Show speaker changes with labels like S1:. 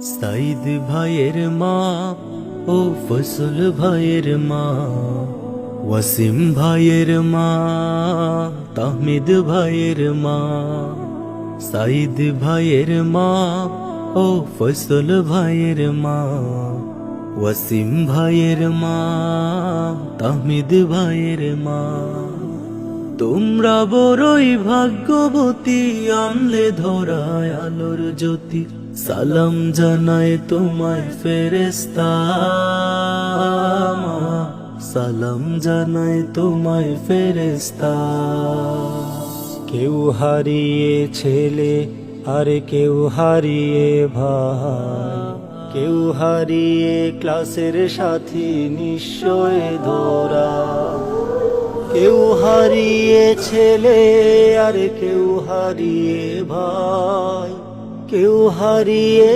S1: সাইদ ভাইয়ের মা ও ফসল ভাইয়ের মা, ওয়াসিম ভাইয়ের মা, তাহমিদ ভাইয়ের মা। সাইদ ভাইয়ের মা ও ফসল ভাইয়ের মা, ওয়াসিম ভাইয়ের মা, তাহমিদ ভাইয়ের মা। তোমরা বড়ই ভাগ্যবতী, আনলে ধরায় আলোর জ্যোতি। সালাম জানায় তোমায় ফেরেশতা, সালাম জানায় তোমায় ফেরেশতা।
S2: কেউ হারিয়ে ছেলে আর কেউ হারিয়ে ভাই, কেউ হারিয়ে ক্লাসের সাথী নিশ্চয় ধরা। কেউ হারিয়ে ছেলে আর কেউ হারিয়ে ভাই, কেউ হারিয়ে